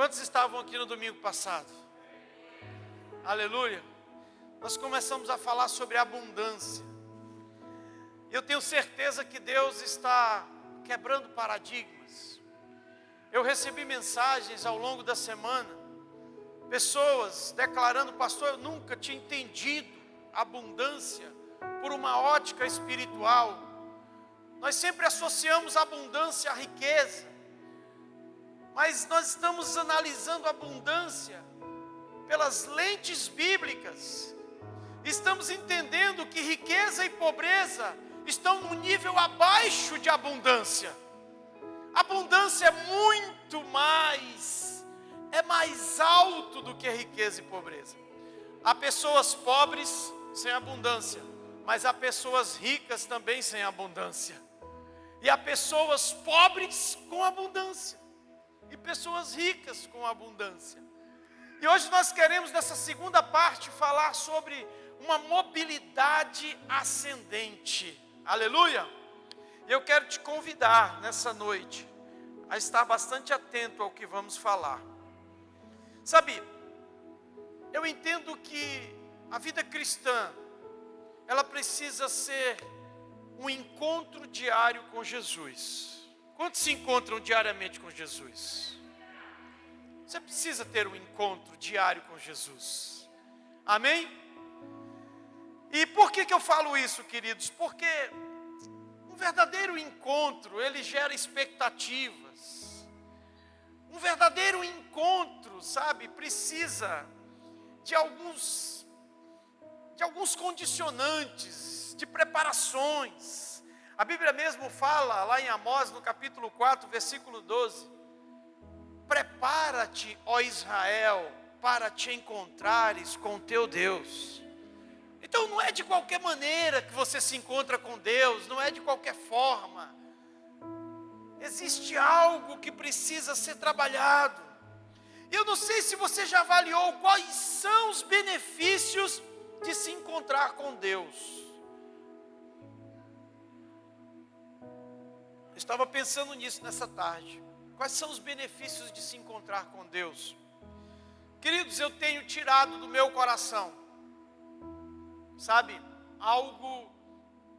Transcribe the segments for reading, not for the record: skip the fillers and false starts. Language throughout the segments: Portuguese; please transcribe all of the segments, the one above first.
Quantos estavam aqui no domingo passado? Aleluia. Nós começamos a falar sobre abundância. Eu tenho certeza que Deus está quebrando paradigmas. Eu recebi mensagens ao longo da semana, pessoas declarando: pastor, eu nunca tinha entendido abundância por uma ótica espiritual. Nós sempre associamos abundância à riqueza, mas nós estamos analisando a abundância pelas lentes bíblicas. Estamos entendendo que riqueza e pobreza estão num nível abaixo de abundância. Abundância é muito mais, é mais alto do que riqueza e pobreza. Há pessoas pobres sem abundância, mas há pessoas ricas também sem abundância. E há pessoas pobres com abundância e pessoas ricas com abundância. E hoje nós queremos, nessa segunda parte, falar sobre uma mobilidade ascendente. Aleluia! Eu quero te convidar nessa noite a estar bastante atento ao que vamos falar. Sabe, eu entendo que a vida cristã, ela precisa ser um encontro diário com Jesus. Quantos se encontram diariamente com Jesus? Você precisa ter um encontro diário com Jesus. Amém? E por que eu falo isso, queridos? Porque um verdadeiro encontro, ele gera expectativas. Um verdadeiro encontro, sabe, precisa de alguns condicionantes, de preparações. A Bíblia mesmo fala, lá em Amós, no capítulo 4, versículo 12: prepara-te, ó Israel, para te encontrares com teu Deus. Então não é de qualquer maneira que você se encontra com Deus, não é de qualquer forma. Existe algo que precisa ser trabalhado. Eu não sei se você já avaliou quais são os benefícios de se encontrar com Deus. Eu estava pensando nisso nessa tarde. Quais são os benefícios de se encontrar com Deus? Queridos, eu tenho tirado do meu coração, sabe, algo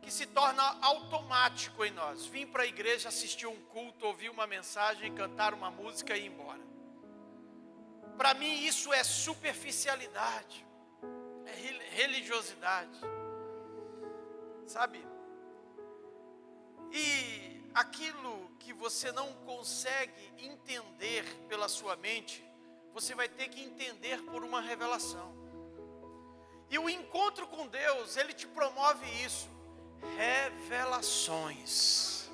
que se torna automático em nós. Vim para a igreja, assistir um culto, ouvir uma mensagem, cantar uma música e ir embora. Para mim isso é superficialidade, é religiosidade, sabe? E aquilo que você não consegue entender pela sua mente, você vai ter que entender por uma revelação. E o encontro com Deus, ele te promove isso, revelações.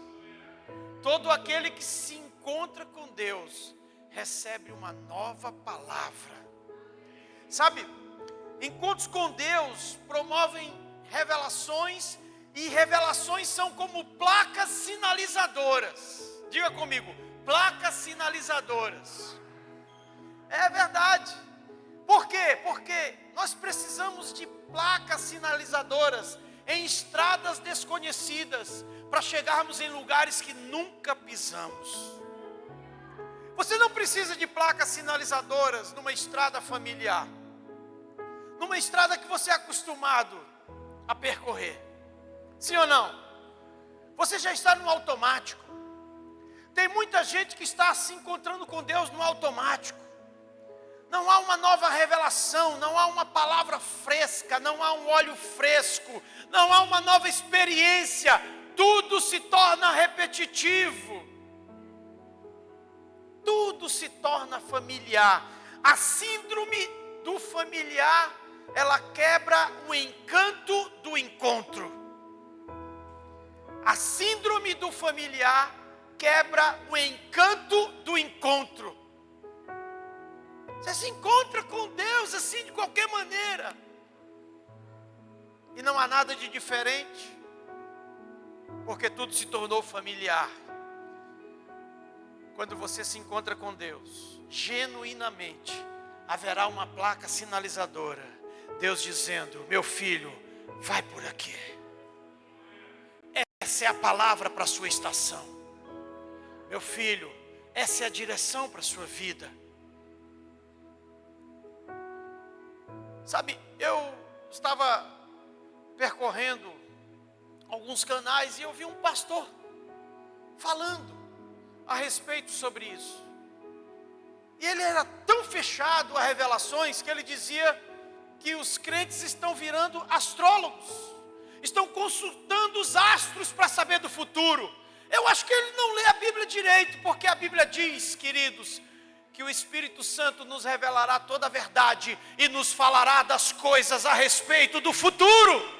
Todo aquele que se encontra com Deus, recebe uma nova palavra. Sabe, encontros com Deus promovem revelações, e revelações são como placas sinalizadoras. Diga comigo, placas sinalizadoras. É verdade. Por quê? Porque nós precisamos de placas sinalizadoras em estradas desconhecidas, para chegarmos em lugares que nunca pisamos. Você não precisa de placas sinalizadoras numa estrada familiar, numa estrada que você é acostumado a percorrer. Sim ou não? Você já está no automático. Tem muita gente que está se encontrando com Deus no automático. Não há uma nova revelação, não há uma palavra fresca, não há um óleo fresco, não há uma nova experiência. Tudo se torna repetitivo. Tudo se torna familiar. A síndrome do familiar, ela quebra o encanto do encontro. A síndrome do familiar quebra o encanto do encontro. Você se encontra com Deus assim de qualquer maneira, e não há nada de diferente, porque tudo se tornou familiar. Quando você se encontra com Deus, genuinamente, haverá uma placa sinalizadora. Deus dizendo: meu filho, vai por aqui. Essa é a palavra para a sua estação. Meu filho, essa é a direção para a sua vida. Sabe, eu estava percorrendo alguns canais e eu vi um pastor falando a respeito sobre isso. E ele era tão fechado a revelações que ele dizia que os crentes estão virando astrólogos, estão consultando os astros para saber do futuro. Eu acho que ele não lê a Bíblia direito, porque a Bíblia diz, queridos, que o Espírito Santo nos revelará toda a verdade e nos falará das coisas a respeito do futuro.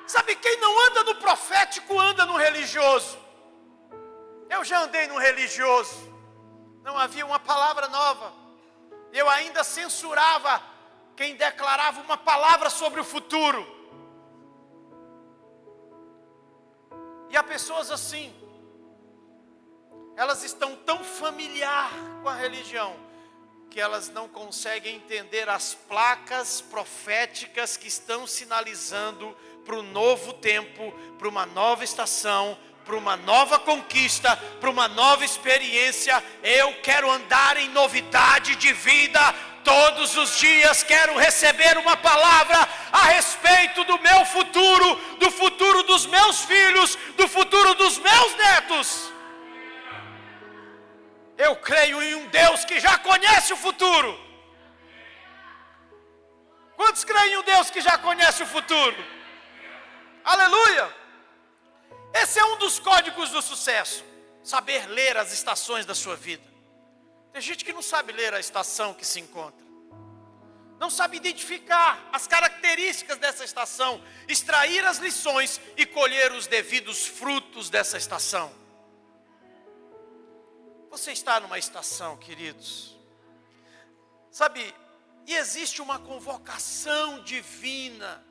Sabe, quem não anda no profético anda no religioso. Eu já andei no religioso, não havia uma palavra nova. Eu ainda censurava quem declarava uma palavra sobre o futuro. E há pessoas assim, elas estão tão familiar com a religião, que elas não conseguem entender as placas proféticas que estão sinalizando para o novo tempo, para uma nova estação, para uma nova conquista, para uma nova experiência. Eu quero andar em novidade de vida todos os dias, quero receber uma palavra a respeito do meu futuro, do futuro dos meus filhos, do futuro dos meus netos. Eu creio em um Deus que já conhece o futuro. Quantos creem em um Deus que já conhece o futuro? Aleluia! Esse é um dos códigos do sucesso, saber ler as estações da sua vida. Tem gente que não sabe ler a estação que se encontra, não sabe identificar as características dessa estação, extrair as lições e colher os devidos frutos dessa estação. Você está numa estação, queridos, sabe, e existe uma convocação divina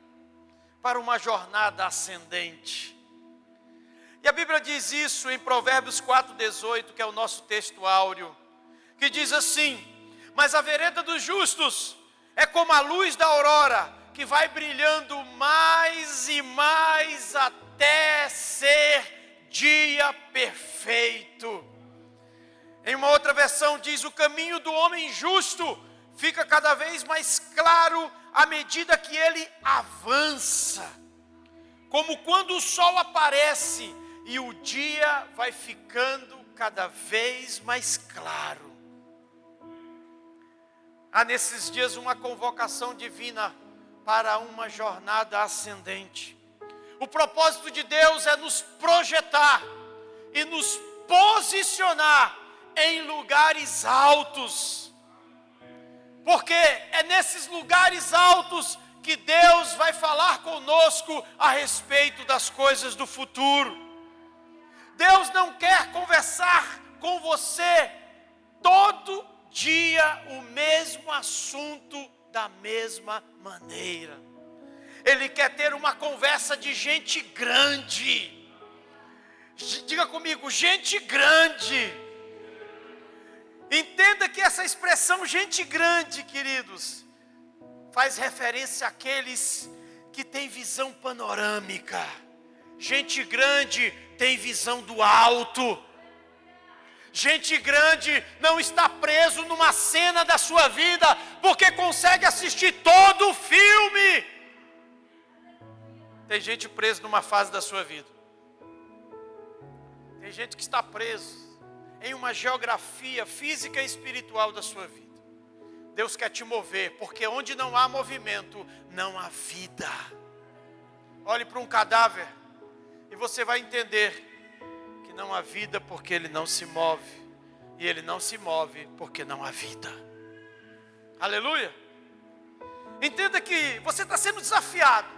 para uma jornada ascendente. E a Bíblia diz isso em Provérbios 4,18, que é o nosso texto áureo, que diz assim: mas a vereda dos justos é como a luz da aurora, que vai brilhando mais e mais até ser dia perfeito. Em uma outra versão diz: o caminho do homem justo fica cada vez mais claro à medida que ele avança, como quando o sol aparece e o dia vai ficando cada vez mais claro. Há nesses dias uma convocação divina para uma jornada ascendente. O propósito de Deus é nos projetar e nos posicionar em lugares altos, porque é nesses lugares altos que Deus vai falar conosco a respeito das coisas do futuro. Deus não quer conversar com você todo dia o mesmo assunto da mesma maneira. Ele quer ter uma conversa de gente grande. Diga comigo, gente grande. Entenda que essa expressão gente grande, queridos, faz referência àqueles que têm visão panorâmica. Gente grande tem visão do alto. Gente grande não está preso numa cena da sua vida, porque consegue assistir todo o filme. Tem gente preso numa fase da sua vida. Tem gente que está preso em uma geografia física e espiritual da sua vida. Deus quer te mover, porque onde não há movimento, não há vida. Olhe para um cadáver e você vai entender que não há vida porque ele não se move. E ele não se move porque não há vida. Aleluia! Entenda que você está sendo desafiado.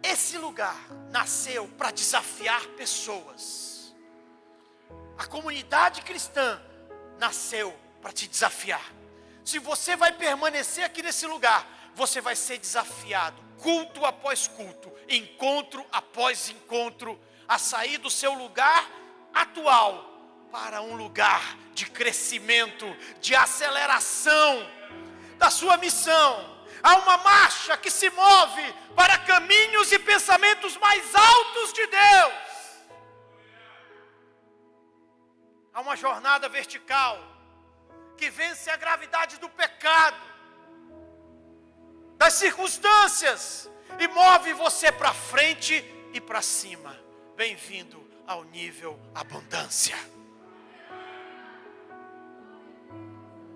Esse lugar nasceu para desafiar pessoas. A comunidade cristã nasceu para te desafiar. Se você vai permanecer aqui nesse lugar, você vai ser desafiado, culto após culto, encontro após encontro, a sair do seu lugar atual para um lugar de crescimento, de aceleração da sua missão. Há uma marcha que se move para caminhos e pensamentos mais altos de Deus. Há uma jornada vertical que vence a gravidade do pecado das circunstâncias e move você para frente e para cima. Bem-vindo ao nível abundância.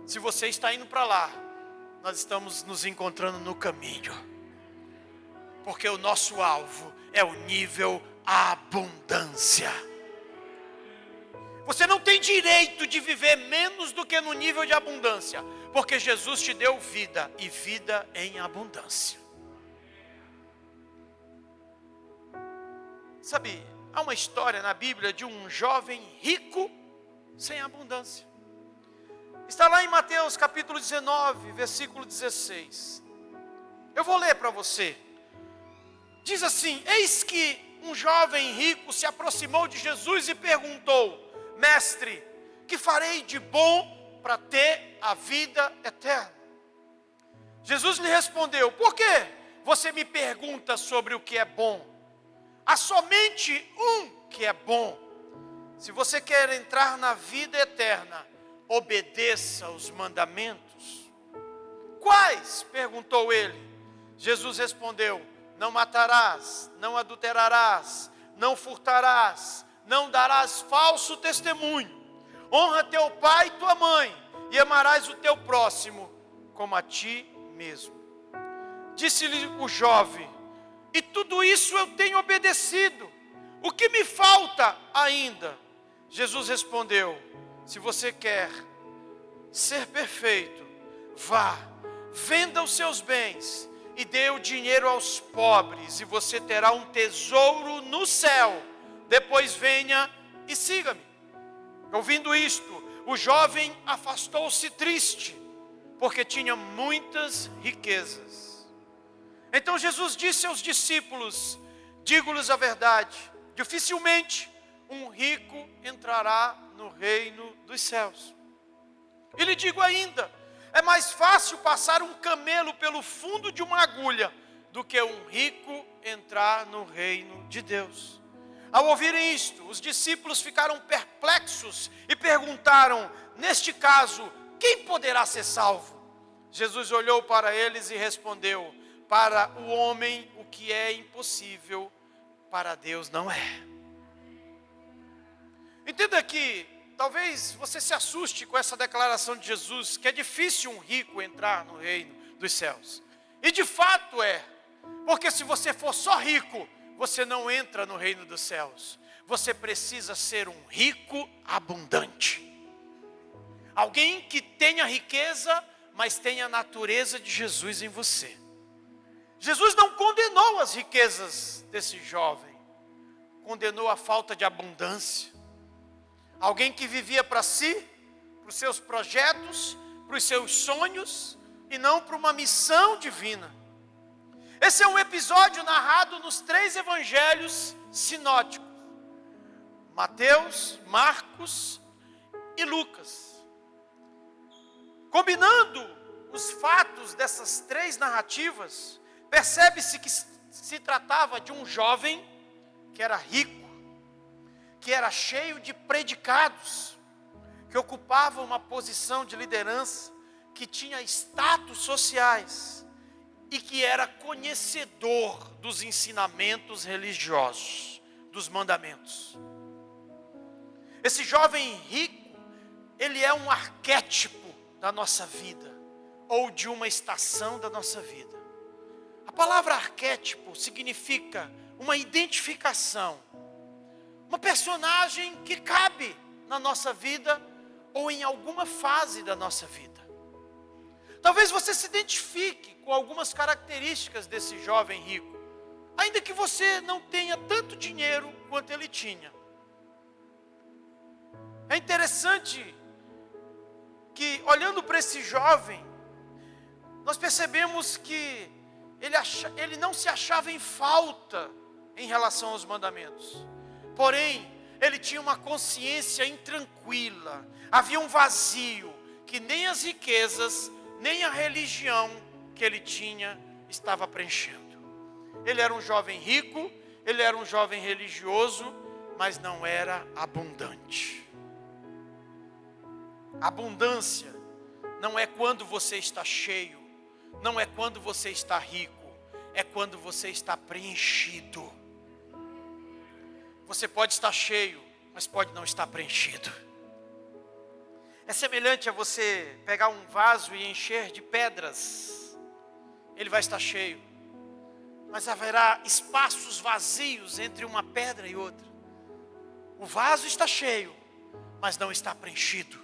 Se você está indo para lá, nós estamos nos encontrando no caminho. Porque o nosso alvo é o nível abundância. Você não tem direito de viver menos do que no nível de abundância, porque Jesus te deu vida e vida em abundância. Sabe, há uma história na Bíblia de um jovem rico sem abundância. Está lá em Mateus capítulo 19, versículo 16. Eu vou ler para você. Diz assim: eis que um jovem rico se aproximou de Jesus e perguntou: mestre, que farei de bom para ter a vida eterna? Jesus lhe respondeu: por que você me pergunta sobre o que é bom? Há somente um que é bom. Se você quer entrar na vida eterna, obedeça os mandamentos. Quais? Perguntou ele. Jesus respondeu: não matarás, não adulterarás, não furtarás, não darás falso testemunho, honra teu pai e tua mãe, e amarás o teu próximo como a ti mesmo. Disse-lhe o jovem: e tudo isso eu tenho obedecido, o que me falta ainda? Jesus respondeu: se você quer ser perfeito, vá, venda os seus bens e dê o dinheiro aos pobres, e você terá um tesouro no céu. Depois venha e siga-me. Ouvindo isto, o jovem afastou-se triste, porque tinha muitas riquezas. Então Jesus disse aos discípulos: digo-lhes a verdade, dificilmente um rico entrará no reino dos céus. E lhe digo ainda, é mais fácil passar um camelo pelo fundo de uma agulha do que um rico entrar no reino de Deus. Ao ouvirem isto, os discípulos ficaram perplexos e perguntaram: neste caso, quem poderá ser salvo? Jesus olhou para eles e respondeu: para o homem o que é impossível, para Deus não é. Entenda que talvez você se assuste com essa declaração de Jesus, que é difícil um rico entrar no reino dos céus. E de fato é, porque se você for só rico, você não entra no reino dos céus. Você precisa ser um rico abundante. Alguém que tenha riqueza, mas tenha a natureza de Jesus em você. Jesus não condenou as riquezas desse jovem, condenou a falta de abundância. Alguém que vivia para si, para os seus projetos, para os seus sonhos, e não para uma missão divina. Esse é um episódio narrado nos 3 evangelhos sinóticos: Mateus, Marcos e Lucas. Combinando os fatos dessas 3 narrativas, percebe-se que se tratava de um jovem que era rico, que era cheio de predicados, que ocupava uma posição de liderança, que tinha status sociais e que era conhecedor dos ensinamentos religiosos, dos mandamentos. Esse jovem rico, ele é um arquétipo da nossa vida, ou de uma estação da nossa vida. A palavra arquétipo significa uma identificação, uma personagem que cabe na nossa vida ou em alguma fase da nossa vida. Talvez você se identifique com algumas características desse jovem rico, ainda que você não tenha tanto dinheiro quanto ele tinha. É interessante que, olhando para esse jovem, nós percebemos que ele não se achava em falta em relação aos mandamentos. Porém, ele tinha uma consciência intranquila. Havia um vazio que nem as riquezas, nem a religião que ele tinha estava preenchendo. Ele era um jovem rico, ele era um jovem religioso, mas não era abundante. Abundância não é quando você está cheio, não é quando você está rico, é quando você está preenchido. Você pode estar cheio, mas pode não estar preenchido. É semelhante a você pegar um vaso e encher de pedras. Ele vai estar cheio, mas haverá espaços vazios entre uma pedra e outra. O vaso está cheio, mas não está preenchido.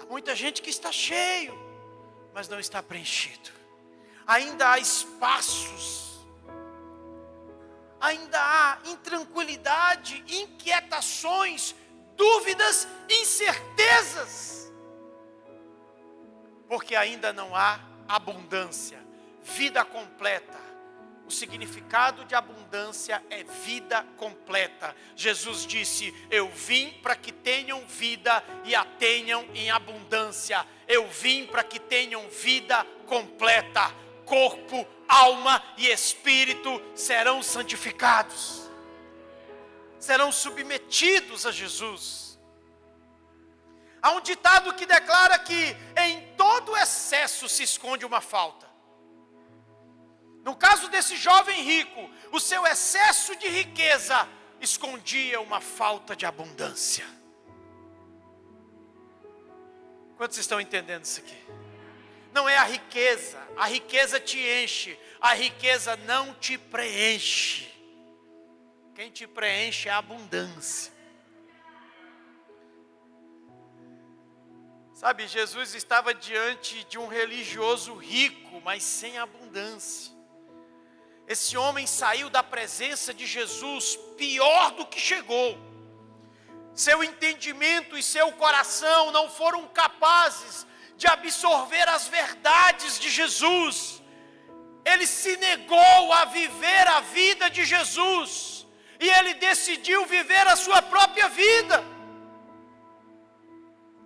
Há muita gente que está cheio, mas não está preenchido. Ainda há espaços, ainda há intranquilidade, inquietações, dúvidas, incertezas, porque ainda não há abundância, vida completa. O significado de abundância é vida completa. Jesus disse: eu vim para que tenham vida e a tenham em abundância. Eu vim para que tenham vida completa. Corpo, alma e espírito serão santificados. Serão submetidos a Jesus. Há um ditado que declara que em todo excesso se esconde uma falta. No caso desse jovem rico, o seu excesso de riqueza escondia uma falta de abundância. Quantos estão entendendo isso aqui? Não é a riqueza te enche, a riqueza não te preenche. Quem te preenche é a abundância. Sabe, Jesus estava diante de um religioso rico, mas sem abundância. Esse homem saiu da presença de Jesus pior do que chegou. Seu entendimento e seu coração não foram capazes de absorver as verdades de Jesus. Ele se negou a viver a vida de Jesus. E ele decidiu viver a sua própria vida.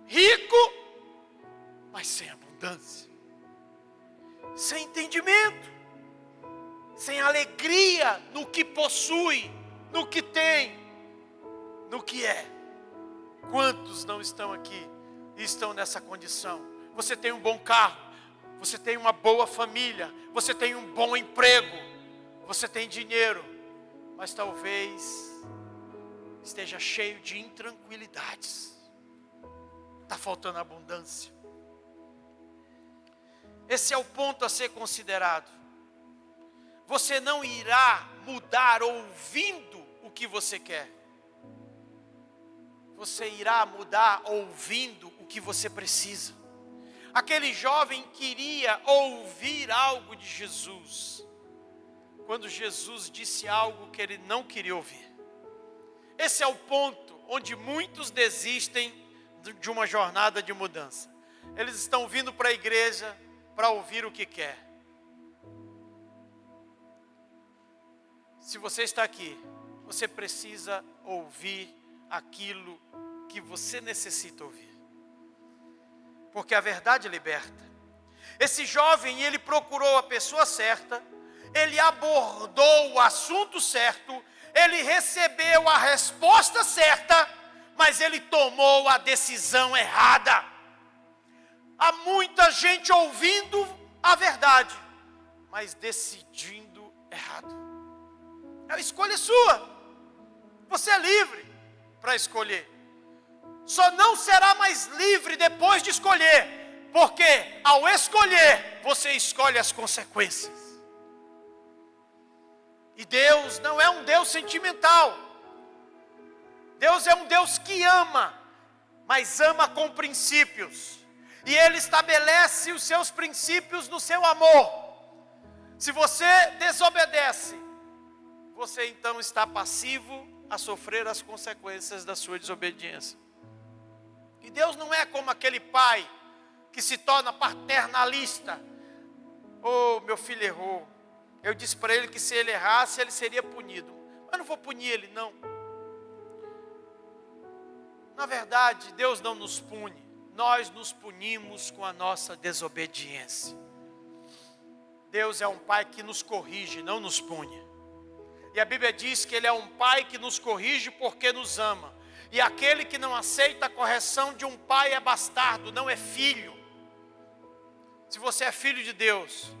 Rico, mas sem abundância. Sem entendimento. Sem alegria no que possui, no que tem, no que é. Quantos não estão aqui e estão nessa condição? Você tem um bom carro, você tem uma boa família, você tem um bom emprego, você tem dinheiro, mas talvez esteja cheio de intranquilidades. Está faltando abundância. Esse é o ponto a ser considerado. Você não irá mudar ouvindo o que você quer. Você irá mudar ouvindo o que você precisa. Aquele jovem queria ouvir algo de Jesus, quando Jesus disse algo que ele não queria ouvir. Esse é o ponto onde muitos desistem de uma jornada de mudança. Eles estão vindo para a igreja para ouvir o que quer. Se você está aqui, você precisa ouvir aquilo que você necessita ouvir. Porque a verdade liberta. Esse jovem, ele procurou a pessoa certa, ele abordou o assunto certo, ele recebeu a resposta certa, mas ele tomou a decisão errada. Há muita gente ouvindo a verdade, mas decidindo errado. A escolha é sua. Você é livre para escolher. Só não será mais livre depois de escolher, porque ao escolher, você escolhe as consequências. E Deus não é um Deus sentimental. Deus é um Deus que ama, mas ama com princípios. E Ele estabelece os seus princípios no seu amor. Se você desobedece, você então está passivo a sofrer as consequências da sua desobediência. E Deus não é como aquele pai que se torna paternalista. Oh, meu filho errou. Eu disse para ele que se ele errasse, ele seria punido. Mas não vou punir ele, não. Na verdade, Deus não nos pune. Nós nos punimos com a nossa desobediência. Deus é um pai que nos corrige, não nos pune. E a Bíblia diz que Ele é um pai que nos corrige porque nos ama. E aquele que não aceita a correção de um pai é bastardo, não é filho. se você é filho de Deus,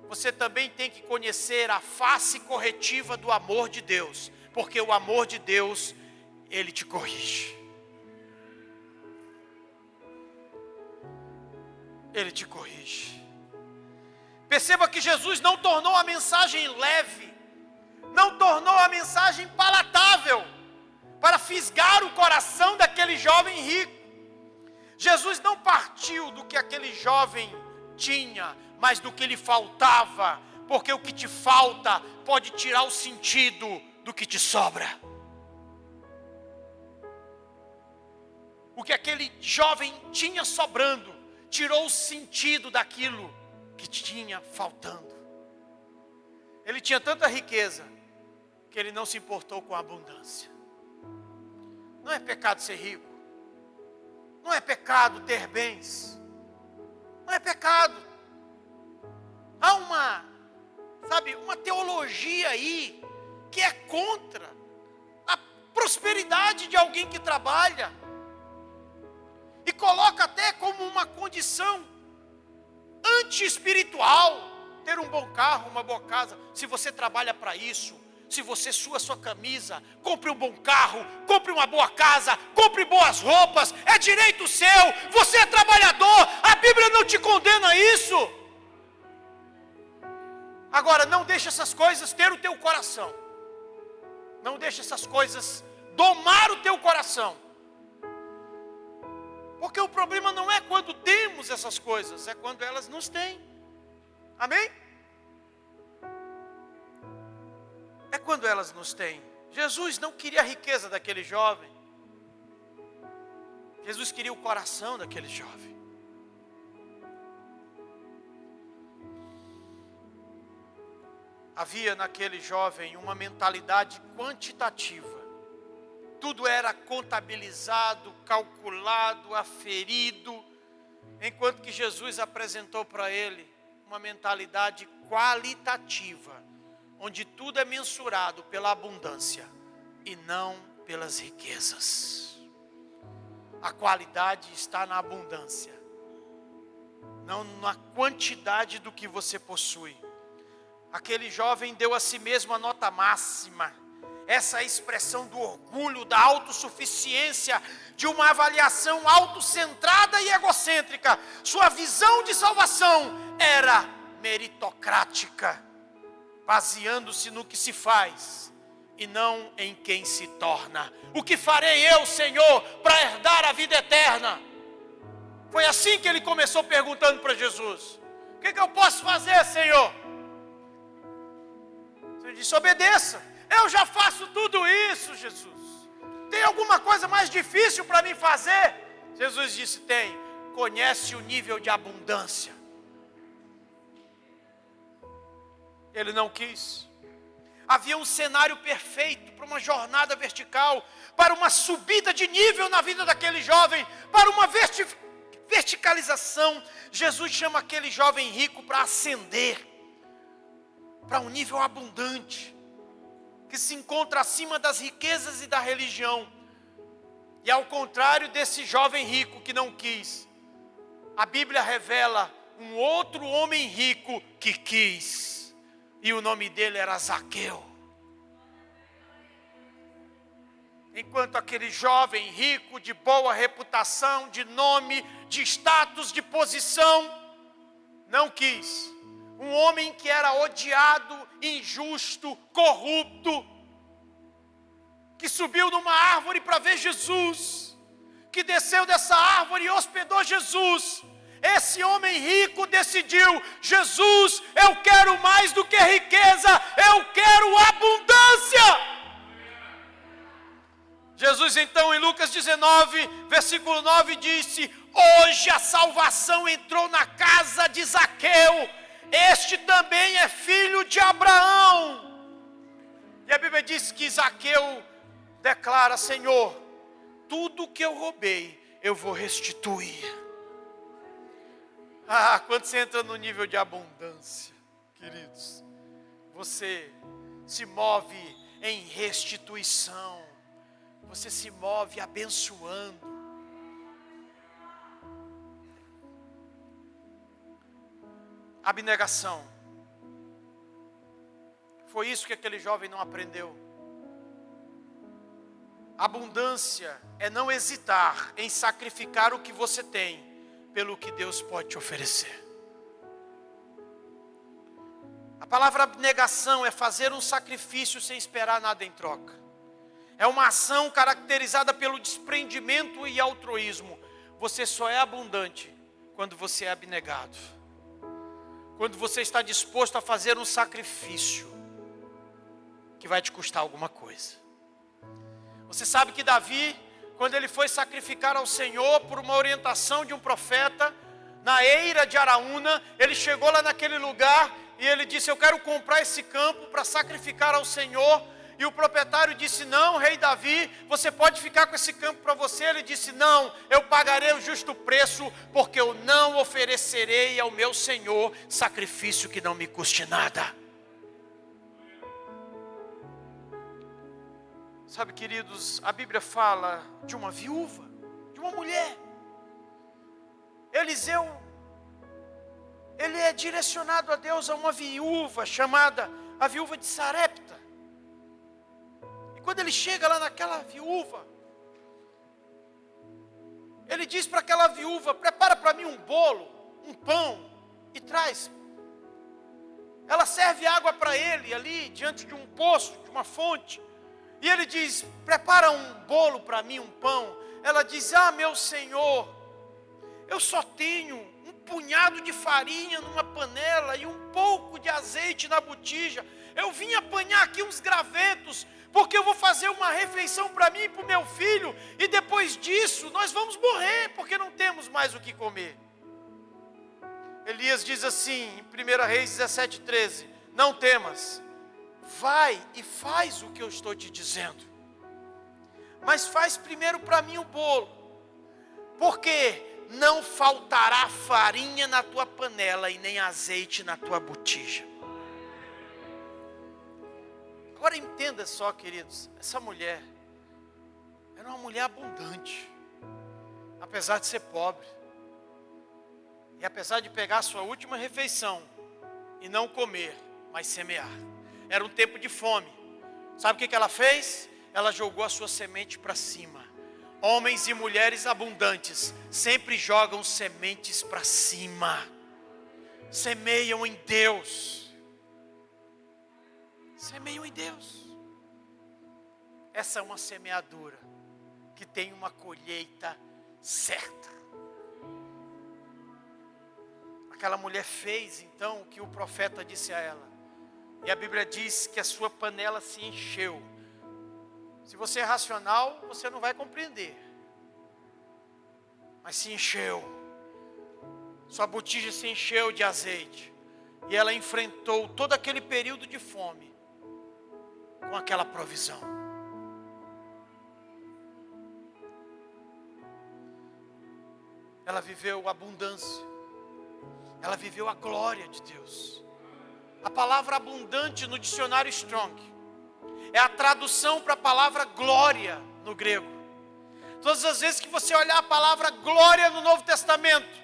você também tem que conhecer a face corretiva do amor de Deus, porque o amor de Deus, ele te corrige. Ele te corrige. Perceba que Jesus não tornou a mensagem leve, não tornou a mensagem palatável, para fisgar o coração daquele jovem rico. Jesus não partiu do que aquele jovem tinha, mas do que lhe faltava, porque o que te falta pode tirar o sentido do que te sobra. O que aquele jovem tinha sobrando, tirou o sentido daquilo que tinha faltando. Ele tinha tanta riqueza, que ele não se importou com a abundância. Não é pecado ser rico. Não é pecado ter bens. Não é pecado. Há uma teologia aí que é contra a prosperidade de alguém que trabalha. E coloca até como uma condição anti-espiritual ter um bom carro, uma boa casa. Se você trabalha para isso, se você sua sua camisa, compre um bom carro, compre uma boa casa, compre boas roupas, é direito seu, você é trabalhador, a Bíblia não te condena a isso. Agora, não deixe essas coisas ter o teu coração, não deixe essas coisas domar o teu coração, porque o problema não é quando temos essas coisas, é quando elas nos têm. Amém? É quando elas nos têm. Jesus não queria a riqueza daquele jovem. Jesus queria o coração daquele jovem. Havia naquele jovem uma mentalidade quantitativa. Tudo era contabilizado, calculado, aferido, enquanto que Jesus apresentou para ele uma mentalidade qualitativa, onde tudo é mensurado pela abundância e não pelas riquezas. A qualidade está na abundância, não na quantidade do que você possui. Aquele jovem deu a si mesmo a nota máxima. Essa é a expressão do orgulho, da autossuficiência, de uma avaliação autocentrada e egocêntrica. Sua visão de salvação era meritocrática, baseando-se no que se faz e não em quem se torna. O que farei eu, Senhor, para herdar a vida eterna? Foi assim que ele começou perguntando para Jesus. O que eu posso fazer, Senhor? Ele disse, obedeça. Eu já faço tudo isso, Jesus. Tem alguma coisa mais difícil para mim fazer? Jesus disse, tem. Conhece o nível de abundância. Ele não quis. Havia um cenário perfeito para uma jornada vertical, para uma subida de nível na vida daquele jovem, para uma verticalização. Jesus chama aquele jovem rico para ascender para um nível abundante, que se encontra acima das riquezas e da religião. E ao contrário desse jovem rico que não quis, a Bíblia revela um outro homem rico que quis, e o nome dele era Zaqueu. Enquanto aquele jovem rico, de boa reputação, de nome, de status, de posição, não quis. Um homem que era odiado, injusto, corrupto, que subiu numa árvore para ver Jesus, que desceu dessa árvore e hospedou Jesus. Esse homem rico decidiu, Jesus, eu quero mais do que riqueza, eu quero abundância. Jesus então em Lucas 19, versículo 9 disse, hoje a salvação entrou na casa de Zaqueu, este também é filho de Abraão. E a Bíblia diz que Zaqueu declara, Senhor, tudo que eu roubei, eu vou restituir. Quando você entra no nível de abundância, queridos, você se move em restituição, você se move abençoando. Abnegação. Foi isso que aquele jovem não aprendeu. Abundância é não hesitar em sacrificar o que você tem pelo que Deus pode te oferecer. A palavra abnegação é fazer um sacrifício sem esperar nada em troca. É uma ação caracterizada pelo desprendimento e altruísmo. Você só é abundante quando você é abnegado. Quando você está disposto a fazer um sacrifício que vai te custar alguma coisa. Você sabe que Davi, quando ele foi sacrificar ao Senhor por uma orientação de um profeta, na eira de Araúna, ele chegou lá naquele lugar e ele disse: eu quero comprar esse campo para sacrificar ao Senhor. E o proprietário disse: não, rei Davi, você pode ficar com esse campo para você. Ele disse: não, eu pagarei o justo preço, porque eu não oferecerei ao meu Senhor sacrifício que não me custe nada. Sabe, queridos, a Bíblia fala de uma viúva, de uma mulher. Eliseu, ele é direcionado a Deus a uma viúva chamada a viúva de Sarepta. E quando ele chega lá naquela viúva, ele diz para aquela viúva: prepara para mim um bolo, um pão e traz. Ela serve água para ele ali diante de um poço, de uma fonte. E ele diz: prepara um bolo para mim, um pão. Ela diz: ah, meu Senhor, eu só tenho um punhado de farinha numa panela e um pouco de azeite na botija. Eu vim apanhar aqui uns gravetos, porque eu vou fazer uma refeição para mim e para o meu filho. E depois disso nós vamos morrer, porque não temos mais o que comer. Elias diz assim, em 1 Reis 17:13: não temas, vai e faz o que eu estou te dizendo, mas faz primeiro para mim o bolo, porque não faltará farinha na tua panela e nem azeite na tua botija. Agora entenda só, queridos, essa mulher era uma mulher abundante, apesar de ser pobre, e apesar de pegar a sua última refeição e não comer, mas semear. Era um tempo de fome. Sabe o que ela fez? Ela jogou a sua semente para cima. Homens e mulheres abundantes sempre jogam sementes para cima. Semeiam em Deus. Semeiam em Deus. Essa é uma semeadura que tem uma colheita certa. Aquela mulher fez então o que o profeta disse a ela. E a Bíblia diz que a sua panela se encheu. Se você é racional, você não vai compreender. Mas se encheu. Sua botija se encheu de azeite. E ela enfrentou todo aquele período de fome com aquela provisão. Ela viveu abundância. Ela viveu a glória de Deus. A palavra abundante no dicionário Strong é a tradução para a palavra glória no grego. Todas as vezes que você olhar a palavra glória no Novo Testamento,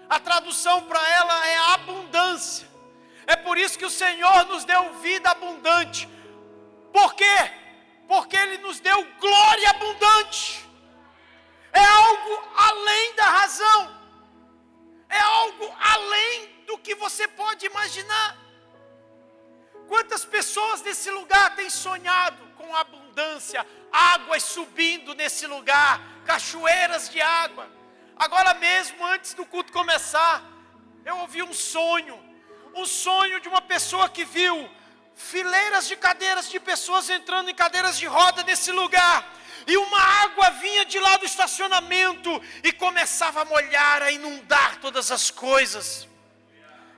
a tradução para ela é abundância. É por isso que o Senhor nos deu vida abundante. Por quê? Porque Ele nos deu glória abundante. É algo além da razão. É algo além do que você pode imaginar. Quantas pessoas nesse lugar têm sonhado com abundância, águas subindo nesse lugar, cachoeiras de água. Agora mesmo, antes do culto começar, eu ouvi um sonho de uma pessoa que viu fileiras de cadeiras de pessoas entrando em cadeiras de roda nesse lugar. E uma água vinha de lá do estacionamento e começava a molhar, a inundar todas as coisas.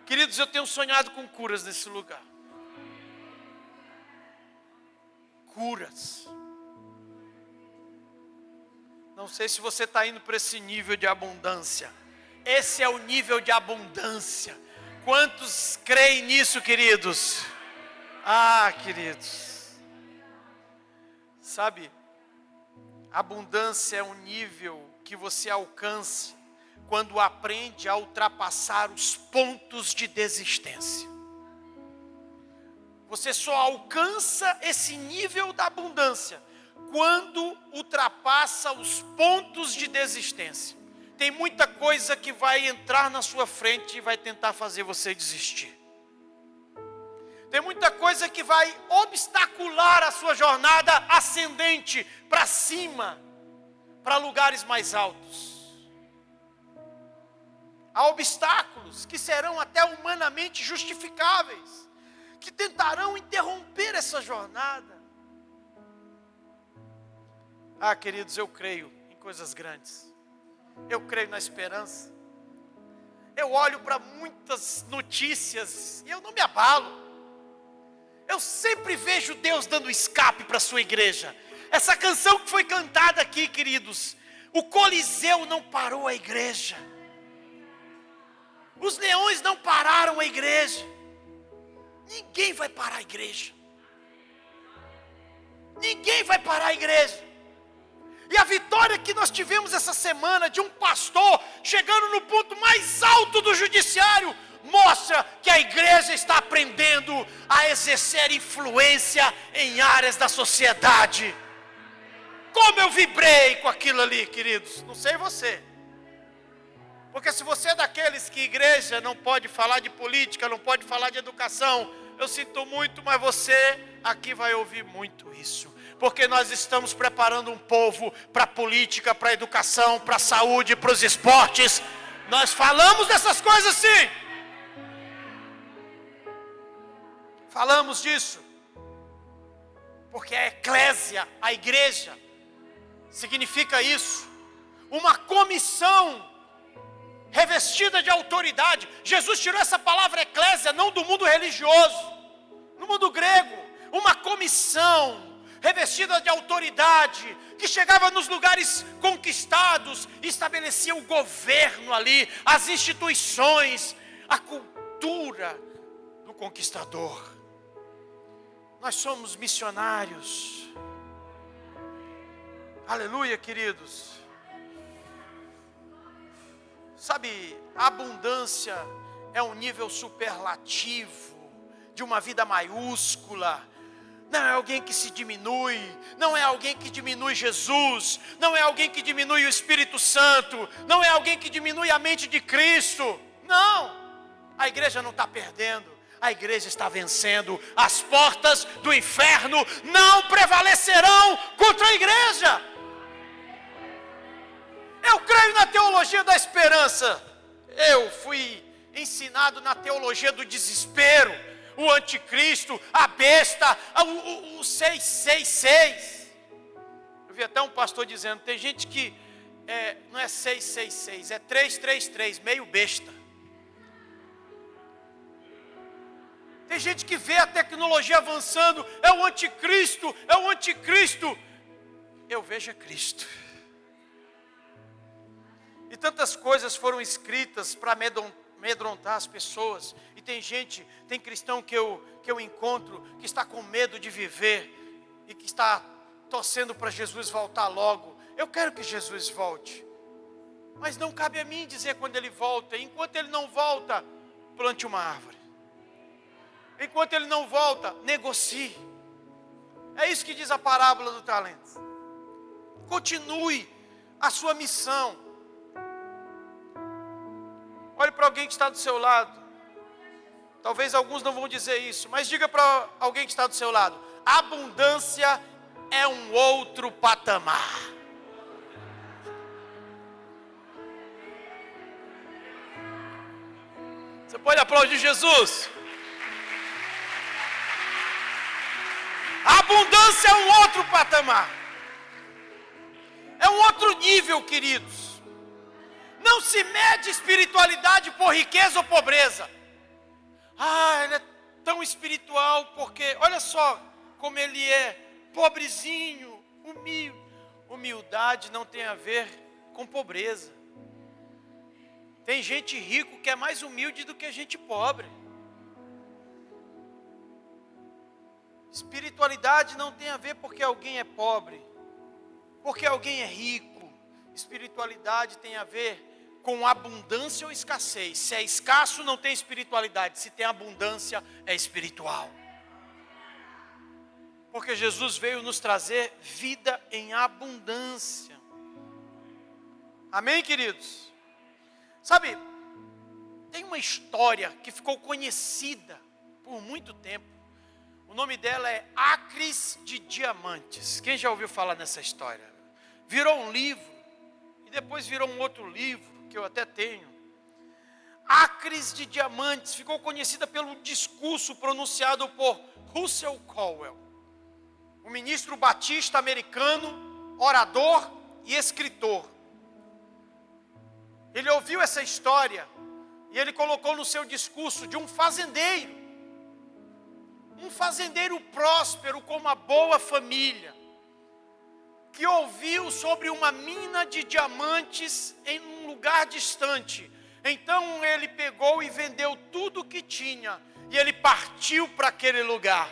Queridos, eu tenho sonhado com curas nesse lugar. Curas. Não sei se você está indo para esse nível de abundância. Esse é o nível de abundância. Quantos creem nisso, queridos? Ah, queridos. Sabe, abundância é um nível que você alcance quando aprende a ultrapassar os pontos de desistência. Você só alcança esse nível da abundância quando ultrapassa os pontos de desistência. Tem muita coisa que vai entrar na sua frente e vai tentar fazer você desistir. Tem muita coisa que vai obstacular a sua jornada ascendente para cima, para lugares mais altos. Há obstáculos que serão até humanamente justificáveis, que tentarão interromper essa jornada. Ah, queridos, eu creio em coisas grandes. Eu creio na esperança. Eu olho para muitas notícias e eu não me abalo. Eu sempre vejo Deus dando escape para a sua igreja. Essa canção que foi cantada aqui, queridos, o Coliseu não parou a igreja. Os leões não pararam a igreja. Ninguém vai parar a igreja. Ninguém vai parar a igreja. E a vitória que nós tivemos essa semana de um pastor chegando no ponto mais alto do judiciário, mostra que a igreja está aprendendo a exercer influência em áreas da sociedade. Como eu vibrei com aquilo ali, queridos. Não sei você. Porque se você é daqueles que igreja não pode falar de política, não pode falar de educação, eu sinto muito, mas você aqui vai ouvir muito isso. Porque nós estamos preparando um povo para a política, para a educação, para a saúde, para os esportes. Nós falamos dessas coisas sim. Falamos disso. Porque a eclésia, a igreja, significa isso. Uma comissão revestida de autoridade. Jesus tirou essa palavra eclésia não do mundo religioso, no mundo grego. Uma comissão revestida de autoridade, que chegava nos lugares conquistados, e estabelecia o governo ali, as instituições, a cultura do conquistador. Nós somos missionários. Aleluia, queridos. Sabe, a abundância é um nível superlativo de uma vida maiúscula. Não é alguém que se diminui, não é alguém que diminui Jesus, não é alguém que diminui o Espírito Santo, não é alguém que diminui a mente de Cristo. Não, a igreja não está perdendo, a igreja está vencendo. As portas do inferno não prevalecerão contra a igreja. Eu creio na teologia da esperança. Eu fui ensinado na teologia do desespero. O anticristo, a besta, o 666. Eu vi até um pastor dizendo, tem gente que não é 666, é 333, meio besta. Tem gente que vê a tecnologia avançando, é o anticristo, é o anticristo. Eu vejo é Cristo. E tantas coisas foram escritas para amedrontar as pessoas. E tem gente, tem cristão que eu encontro, que está com medo de viver, e que está torcendo para Jesus voltar logo. Eu quero que Jesus volte, mas não cabe a mim dizer quando ele volta. Enquanto ele não volta, plante uma árvore. Enquanto ele não volta, negocie. É isso que diz a parábola do talento. Continue a sua missão. Olhe para alguém que está do seu lado. Talvez alguns não vão dizer isso, mas diga para alguém que está do seu lado: abundância é um outro patamar. Você pode aplaudir Jesus? A abundância é um outro patamar. É um outro nível, queridos. Não se mede espiritualidade por riqueza ou pobreza. Ah, ele é tão espiritual porque, olha só como ele é pobrezinho, humilde. Humildade não tem a ver com pobreza. Tem gente rico que é mais humilde do que gente pobre. Espiritualidade não tem a ver porque alguém é pobre, porque alguém é rico. Espiritualidade tem a ver com abundância ou escassez. Se é escasso, não tem espiritualidade. Se tem abundância, é espiritual. Porque Jesus veio nos trazer vida em abundância. Amém, queridos? Sabe, tem uma história que ficou conhecida por muito tempo. O nome dela é Acres de Diamantes. Quem já ouviu falar nessa história? Virou um livro, e depois virou um outro livro, que eu até tenho. Acres de Diamantes ficou conhecida pelo discurso pronunciado por Russell Colwell, o ministro batista americano, orador e escritor. Ele ouviu essa história e ele colocou no seu discurso de um fazendeiro próspero com uma boa família, que ouviu sobre uma mina de diamantes em um lugar distante. Então ele pegou e vendeu tudo o que tinha e ele partiu para aquele lugar.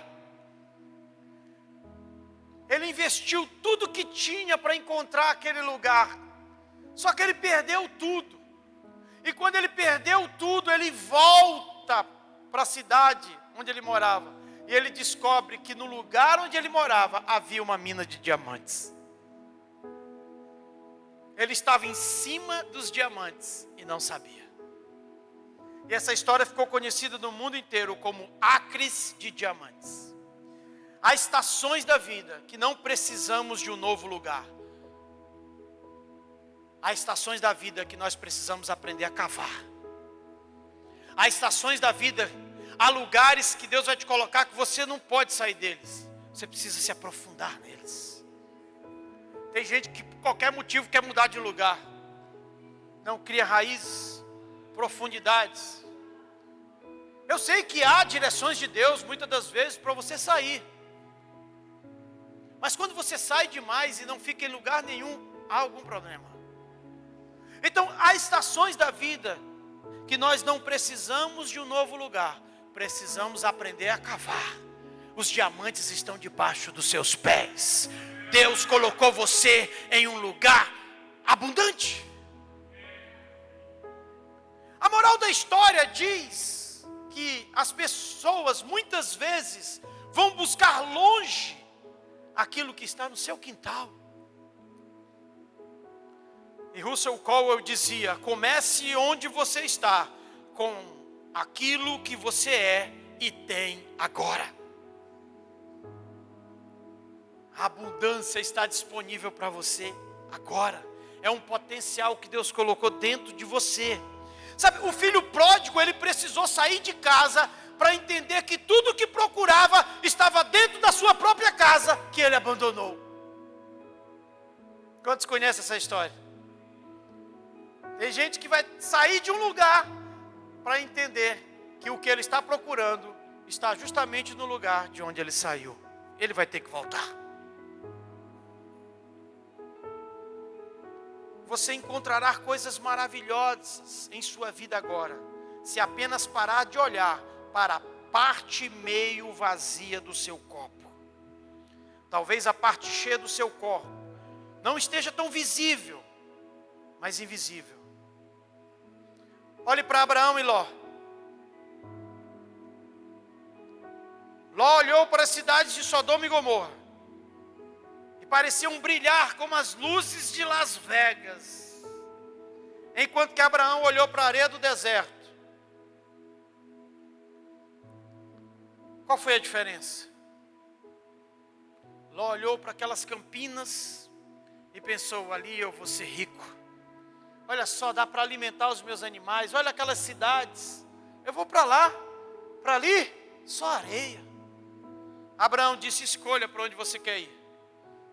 Ele investiu tudo que tinha para encontrar aquele lugar. Só que ele perdeu tudo. E quando ele perdeu tudo, ele volta para a cidade onde ele morava. E ele descobre que no lugar onde ele morava havia uma mina de diamantes. Ele estava em cima dos diamantes e não sabia. E essa história ficou conhecida no mundo inteiro como Acres de Diamantes. Há estações da vida que não precisamos de um novo lugar. Há estações da vida que nós precisamos aprender a cavar. Há estações da vida, há lugares que Deus vai te colocar que você não pode sair deles. Você precisa se aprofundar neles. Tem gente que por qualquer motivo quer mudar de lugar. Não cria raízes, profundidades. Eu sei que há direções de Deus muitas das vezes para você sair. Mas quando você sai demais e não fica em lugar nenhum, há algum problema. Então, há estações da vida que nós não precisamos de um novo lugar. Precisamos aprender a cavar. Os diamantes estão debaixo dos seus pés. Deus colocou você em um lugar abundante. A moral da história diz que as pessoas muitas vezes vão buscar longe aquilo que está no seu quintal. E Russell Colwell dizia: comece onde você está, com aquilo que você é e tem agora. A abundância está disponível para você agora. É um potencial que Deus colocou dentro de você. Sabe, o filho pródigo, ele precisou sair de casa para entender que tudo que procurava estava dentro da sua própria casa, que ele abandonou. Quantos conhecem essa história? Tem gente que vai sair de um lugar para entender que o que ele está procurando está justamente no lugar de onde ele saiu. Ele vai ter que voltar. Você encontrará coisas maravilhosas em sua vida agora, se apenas parar de olhar para a parte meio vazia do seu copo. Talvez a parte cheia do seu corpo não esteja tão visível, mas invisível. Olhe para Abraão e Ló. Ló olhou para as cidades de Sodoma e Gomorra e pareciam brilhar como as luzes de Las Vegas, enquanto que Abraão olhou para a areia do deserto. Qual foi a diferença? Ló olhou para aquelas campinas e pensou: ali eu vou ser rico. Olha só, dá para alimentar os meus animais. Olha aquelas cidades, eu vou para lá, para ali, só areia. Abraão disse: escolha para onde você quer ir.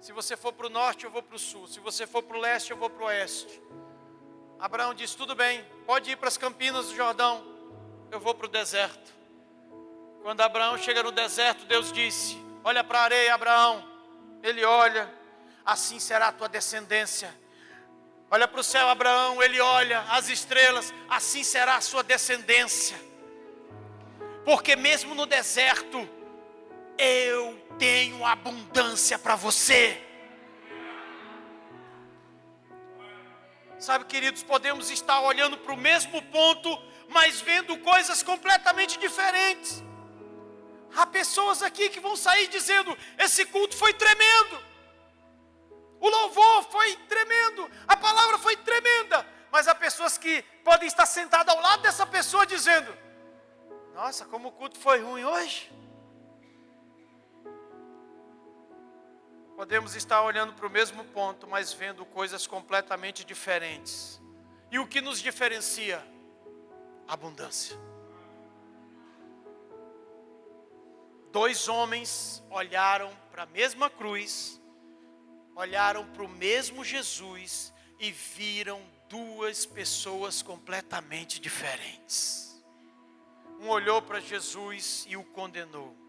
Se você for para o norte, eu vou para o sul. Se você for para o leste, eu vou para o oeste. Abraão disse: tudo bem, pode ir para as campinas do Jordão, eu vou para o deserto. Quando Abraão chega no deserto, Deus disse: olha para a areia, Abraão. Ele olha: assim será a tua descendência. Olha para o céu, Abraão. Ele olha as estrelas: assim será a sua descendência. Porque mesmo no deserto, eu tenho abundância para você. Sabe, queridos, podemos estar olhando para o mesmo ponto, mas vendo coisas completamente diferentes. Há pessoas aqui que vão sair dizendo: esse culto foi tremendo, o louvor foi tremendo, a palavra foi tremenda. Mas há pessoas que podem estar sentadas ao lado dessa pessoa dizendo: nossa, como o culto foi ruim hoje. Podemos estar olhando para o mesmo ponto, mas vendo coisas completamente diferentes. E o que nos diferencia? Abundância. Dois homens olharam para a mesma cruz, olharam para o mesmo Jesus e viram duas pessoas completamente diferentes. Um olhou para Jesus e o condenou.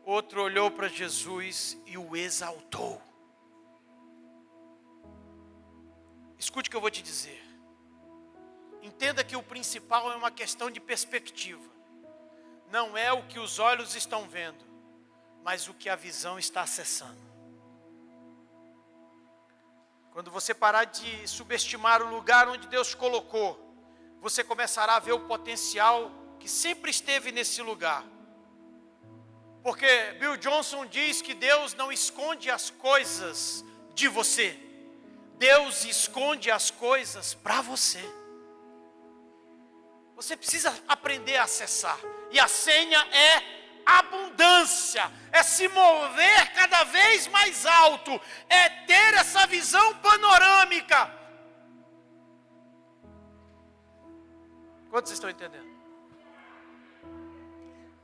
Outro olhou para Jesus e o exaltou. Escute o que eu vou te dizer. Entenda que o principal é uma questão de perspectiva. Não é o que os olhos estão vendo, mas o que a visão está acessando. Quando você parar de subestimar o lugar onde Deus colocou, você começará a ver o potencial que sempre esteve nesse lugar. Porque Bill Johnson diz que Deus não esconde as coisas de você. Deus esconde as coisas para você. Você precisa aprender a acessar. E a senha é abundância. É se mover cada vez mais alto. É ter essa visão panorâmica. Quantos estão entendendo?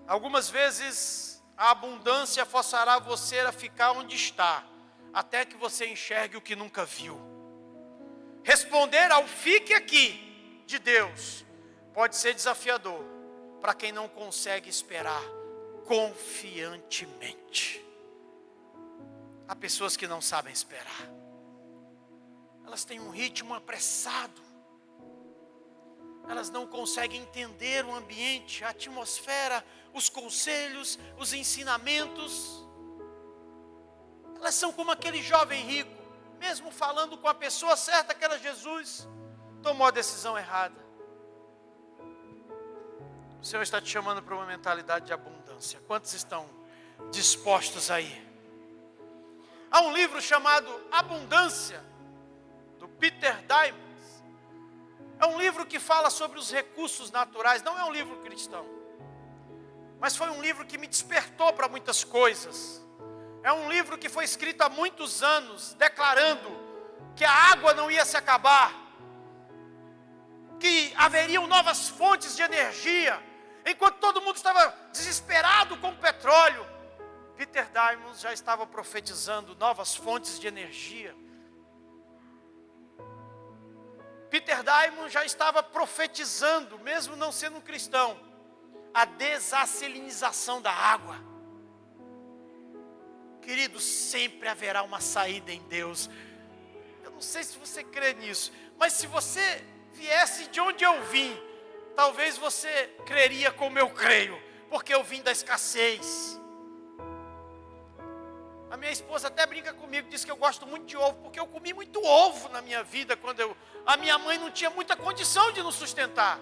Algumas vezes a abundância forçará você a ficar onde está, até que você enxergue o que nunca viu. Responder ao fique aqui de Deus pode ser desafiador para quem não consegue esperar confiantemente. Há pessoas que não sabem esperar. Elas têm um ritmo apressado. Elas não conseguem entender o ambiente, a atmosfera, os conselhos, os ensinamentos. Elas são como aquele jovem rico, mesmo falando com a pessoa certa que era Jesus, tomou a decisão errada. O Senhor está te chamando para uma mentalidade de abundância. Quantos estão dispostos aí? Há um livro chamado Abundância, do Peter Diamond. É um livro que fala sobre os recursos naturais. Não é um livro cristão, mas foi um livro que me despertou para muitas coisas. É um livro que foi escrito há muitos anos, declarando que a água não ia se acabar, que haveriam novas fontes de energia, enquanto todo mundo estava desesperado com o petróleo. Peter Diamond já estava profetizando novas fontes de energia. Peter Diamond já estava profetizando, mesmo não sendo um cristão, a desalinização da água. Querido, sempre haverá uma saída em Deus. Eu não sei se você crê nisso, mas se você viesse de onde eu vim, talvez você creria como eu creio, porque eu vim da escassez. A minha esposa até brinca comigo, diz que eu gosto muito de ovo, porque eu comi muito ovo na minha vida, quando a minha mãe não tinha muita condição de nos sustentar.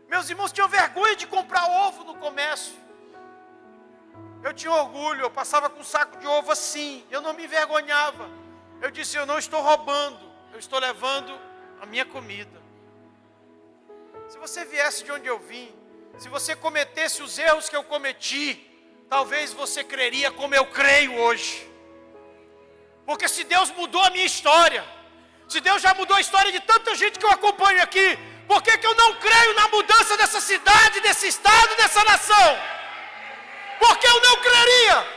Meus irmãos tinham vergonha de comprar ovo no comércio. Eu tinha orgulho, eu passava com um saco de ovo assim, eu não me envergonhava. Eu disse: eu não estou roubando, eu estou levando a minha comida. Se você viesse de onde eu vim, se você cometesse os erros que eu cometi, talvez você creria como eu creio hoje. Porque se Deus mudou a minha história, se Deus já mudou a história de tanta gente que eu acompanho aqui, por que eu não creio na mudança dessa cidade, desse estado, dessa nação? Porque eu não creria.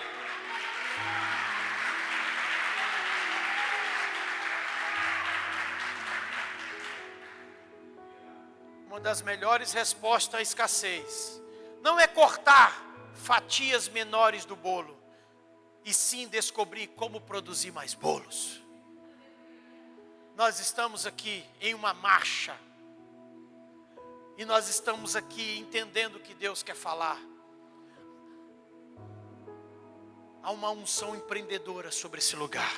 Uma das melhores respostas à escassez não é cortar fatias menores do bolo, e sim descobrir como produzir mais bolos. Nós estamos aqui em uma marcha, e nós estamos aqui entendendo o que Deus quer falar. Há uma unção empreendedora sobre esse lugar.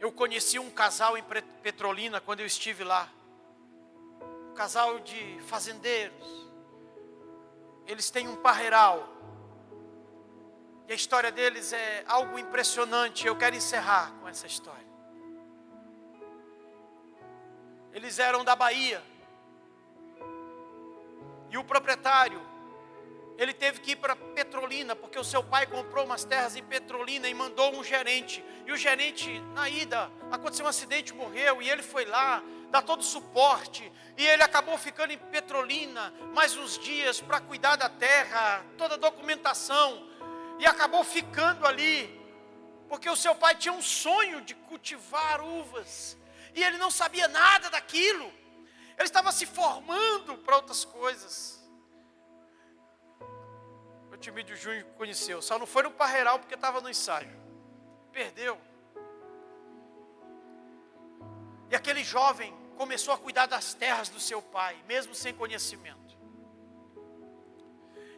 Eu conheci um casal em Petrolina quando eu estive lá. Um casal de fazendeiros. Eles têm um parreiral. E a história deles é algo impressionante. Eu quero encerrar com essa história. Eles eram da Bahia. E o proprietário, ele teve que ir para Petrolina, porque o seu pai comprou umas terras em Petrolina e mandou um gerente. E o gerente, na ida, aconteceu um acidente, morreu, e ele foi lá, dar todo o suporte. E ele acabou ficando em Petrolina mais uns dias para cuidar da terra, toda a documentação. E acabou ficando ali, porque o seu pai tinha um sonho de cultivar uvas. E ele não sabia nada daquilo. Ele estava se formando para outras coisas. O Timídio Júnior conheceu. Só não foi no parreiral porque estava no ensaio. Perdeu. E aquele jovem começou a cuidar das terras do seu pai, mesmo sem conhecimento.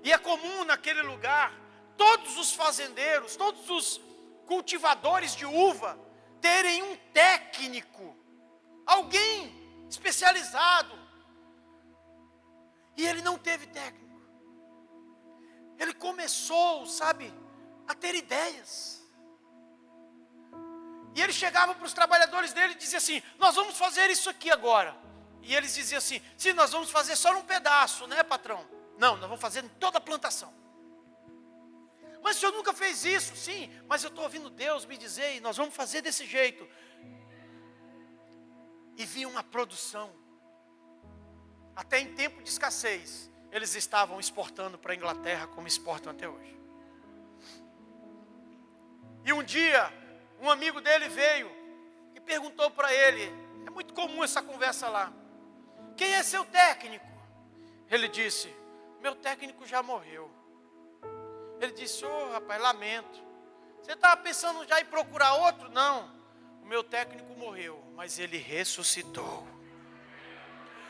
E é comum naquele lugar, todos os fazendeiros, todos os cultivadores de uva, terem um técnico, alguém especializado. E ele não teve técnico. Ele começou, a ter ideias. E ele chegava para os trabalhadores dele e dizia assim: nós vamos fazer isso aqui agora. E eles diziam assim: sim, nós vamos fazer só num pedaço, né, patrão? Não, nós vamos fazer em toda a plantação. Mas o senhor nunca fez isso? Sim, mas eu estou ouvindo Deus me dizer, e nós vamos fazer desse jeito. E vinha uma produção. Até em tempo de escassez, eles estavam exportando para a Inglaterra como exportam até hoje. E um dia, um amigo dele veio e perguntou para ele, é muito comum essa conversa lá: quem é seu técnico? Ele disse: meu técnico já morreu. Ele disse: rapaz, lamento. Você estava pensando já em procurar outro? Não, o meu técnico morreu, mas ele ressuscitou.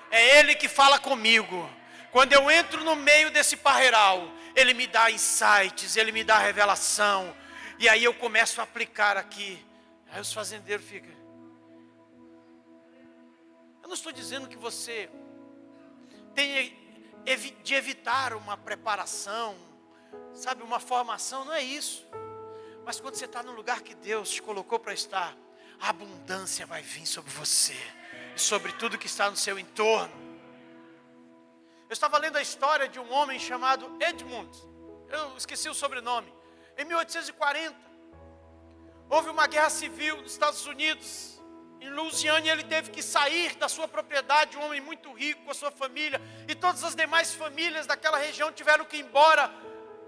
É ele que fala comigo. Quando eu entro no meio desse parreiral, ele me dá insights, ele me dá revelação. E aí eu começo a aplicar aqui. Aí os fazendeiros ficam. Eu não estou dizendo que você tenha de evitar uma preparação, uma formação, não é isso. Mas quando você está no lugar que Deus te colocou para estar, a abundância vai vir sobre você e sobre tudo que está no seu entorno. Eu estava lendo a história de um homem chamado Edmund, eu esqueci o sobrenome. Em 1840, houve uma guerra civil nos Estados Unidos, em Louisiana, e ele teve que sair da sua propriedade, um homem muito rico com a sua família, e todas as demais famílias daquela região tiveram que ir embora,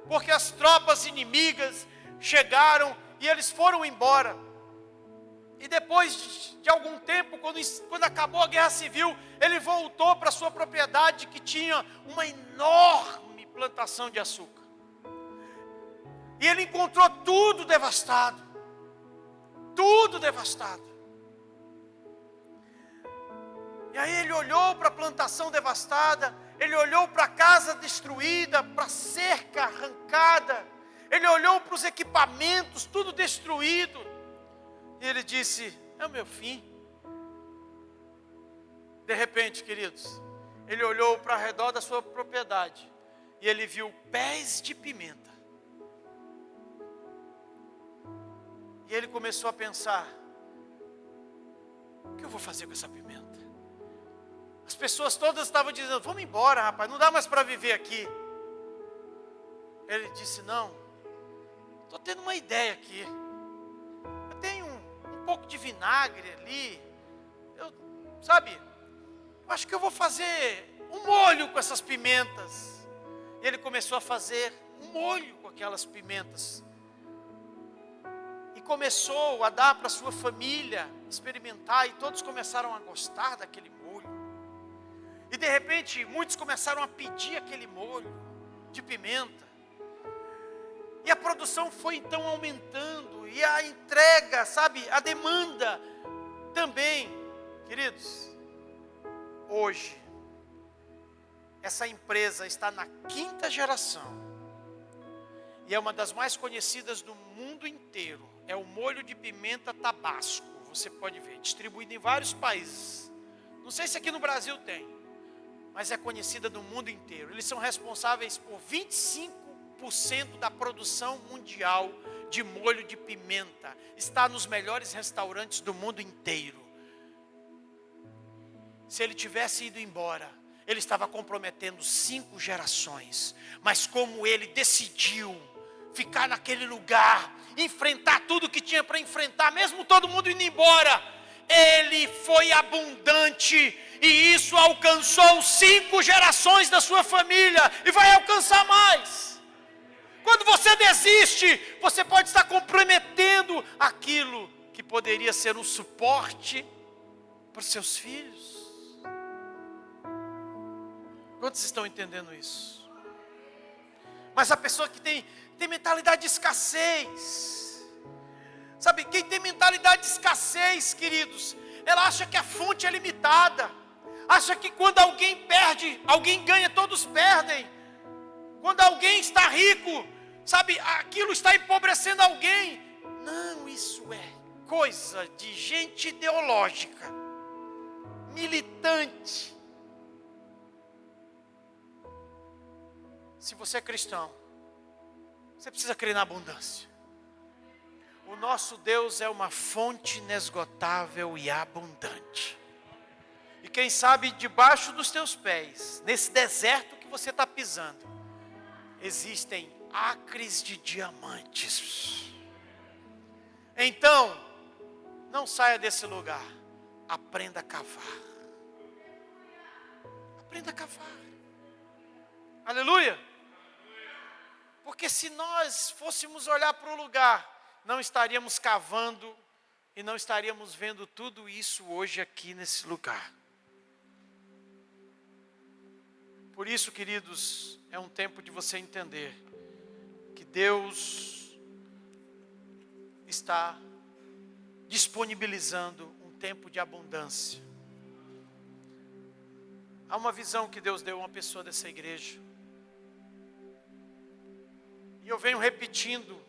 porque as tropas inimigas chegaram e eles foram embora. E depois de algum tempo, quando acabou a guerra civil, ele voltou para a sua propriedade, que tinha uma enorme plantação de açúcar. E ele encontrou tudo devastado. Tudo devastado. E aí ele olhou para a plantação devastada, ele olhou para a casa destruída, para a cerca arrancada, ele olhou para os equipamentos, tudo destruído. E ele disse: é o meu fim. De repente, queridos, ele olhou para o redor da sua propriedade e ele viu pés de pimenta. E ele começou a pensar: o que eu vou fazer com essa pimenta? As pessoas todas estavam dizendo: vamos embora, rapaz, não dá mais para viver aqui. Ele disse: não, estou tendo uma ideia aqui. Eu tenho um pouco de vinagre ali. Eu acho que eu vou fazer um molho com essas pimentas. E ele começou a fazer um molho com aquelas pimentas. E começou a dar para a sua família experimentar. E todos começaram a gostar daquele molho. E de repente, muitos começaram a pedir aquele molho de pimenta. E a produção foi então aumentando, e a entrega, a demanda também. Queridos, hoje, essa empresa está na 5ª geração, e é uma das mais conhecidas do mundo inteiro. É o molho de pimenta Tabasco. você pode ver, distribuída em vários países. Não sei se aqui no Brasil tem, mas é conhecida no mundo inteiro. Eles são responsáveis por 25% da produção mundial de molho de pimenta. Está nos melhores restaurantes do mundo inteiro. Se ele tivesse ido embora, ele estava comprometendo 5 gerações. Mas como ele decidiu ficar naquele lugar, enfrentar tudo que tinha para enfrentar, mesmo todo mundo indo embora, ele foi abundante. E isso alcançou 5 gerações da sua família. E vai alcançar mais. Quando você desiste, você pode estar comprometendo aquilo que poderia ser um suporte para os seus filhos. Quantos estão entendendo isso? Mas a pessoa que tem mentalidade de escassez, sabe, quem tem mentalidade de escassez, queridos, ela acha que a fonte é limitada, acha que quando alguém perde, alguém ganha, todos perdem. Quando alguém está rico, sabe, aquilo está empobrecendo alguém. Não, isso é coisa de gente ideológica, militante. Se você é cristão, você precisa crer na abundância. O nosso Deus é uma fonte inesgotável e abundante. E quem sabe debaixo dos teus pés, nesse deserto que você está pisando, existem acres de diamantes. Então, não saia desse lugar. Aprenda a cavar. Aprenda a cavar. Aleluia. Porque se nós fôssemos olhar para o lugar, não estaríamos cavando e não estaríamos vendo tudo isso hoje aqui nesse lugar. Por isso, queridos, é um tempo de você entender que Deus está disponibilizando um tempo de abundância. Há uma visão que Deus deu a uma pessoa dessa igreja. E eu venho repetindo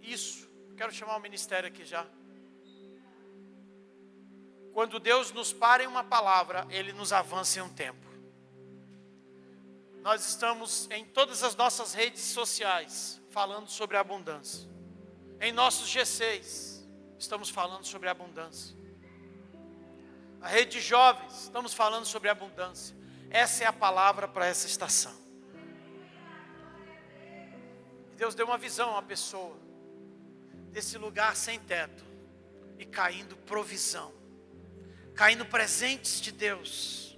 isso. Quero chamar o ministério aqui já. Quando Deus nos para em uma palavra, Ele nos avança em um tempo. Nós estamos em todas as nossas redes sociais falando sobre a abundância. Em nossos G6 estamos falando sobre a abundância. A rede de jovens, estamos falando sobre a abundância. Essa é a palavra para essa estação. Deus deu uma visão a uma pessoa desse lugar sem teto e caindo provisão, caindo presentes de Deus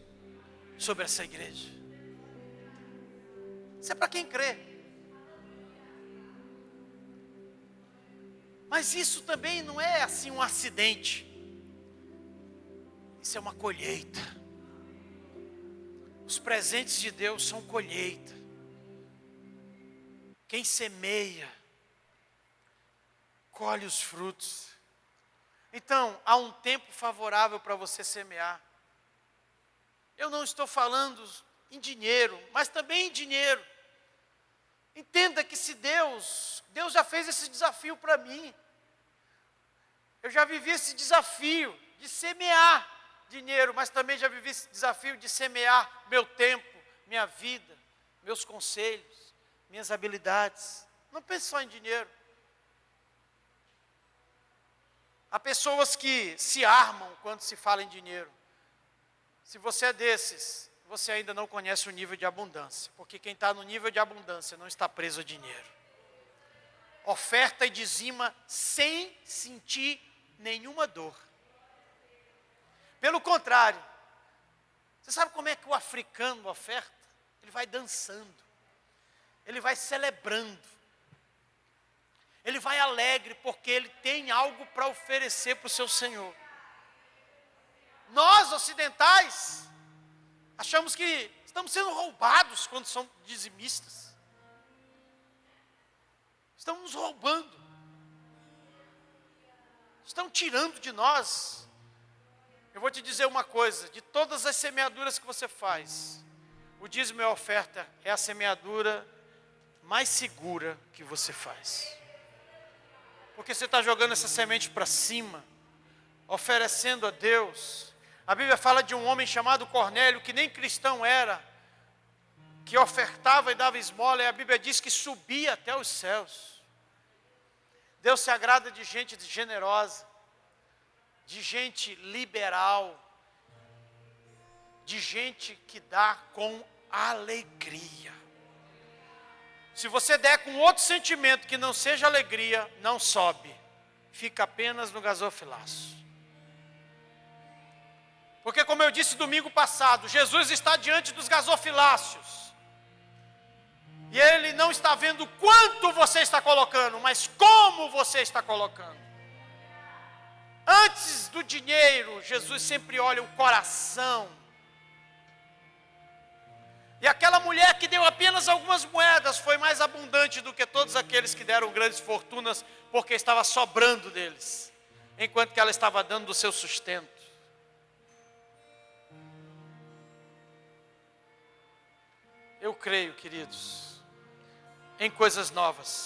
sobre essa igreja. Isso é para quem crê. Mas isso também não é assim um acidente. Isso é uma colheita. Os presentes de Deus são colheita. Quem semeia, colhe os frutos. Então, há um tempo favorável para você semear. Eu não estou falando em dinheiro, mas também em dinheiro. Entenda que se Deus já fez esse desafio para mim. Eu já vivi esse desafio de semear dinheiro, mas também já vivi esse desafio de semear meu tempo, minha vida, meus conselhos, minhas habilidades. Não pense só em dinheiro. Há pessoas que se armam quando se fala em dinheiro. Se você é desses, você ainda não conhece o nível de abundância. Porque quem está no nível de abundância não está preso a dinheiro. Oferta e dizima sem sentir nenhuma dor. Pelo contrário, você sabe como é que o africano oferta? Ele vai dançando. Ele vai celebrando. Ele vai alegre porque ele tem algo para oferecer para o seu Senhor. Nós ocidentais achamos que estamos sendo roubados quando somos dizimistas. Estão nos roubando. Estão tirando de nós. Eu vou te dizer uma coisa, de todas as semeaduras que você faz, o dízimo e a oferta é a semeadura mais segura que você faz. Porque você está jogando essa semente para cima, oferecendo a Deus. A Bíblia fala de um homem chamado Cornélio, que nem cristão era, que ofertava e dava esmola, e a Bíblia diz que subia até os céus. Deus se agrada de gente generosa, de gente liberal, de gente que dá com alegria. Se você der com outro sentimento que não seja alegria, não sobe, fica apenas no gasofilaço. Porque, como eu disse domingo passado, Jesus está diante dos gasofiláceos. E Ele não está vendo quanto você está colocando, mas como você está colocando. Antes do dinheiro, Jesus sempre olha o coração. E aquela mulher que deu apenas algumas moedas foi mais abundante do que todos aqueles que deram grandes fortunas, porque estava sobrando deles, enquanto que ela estava dando do seu sustento. Eu creio, queridos, em coisas novas.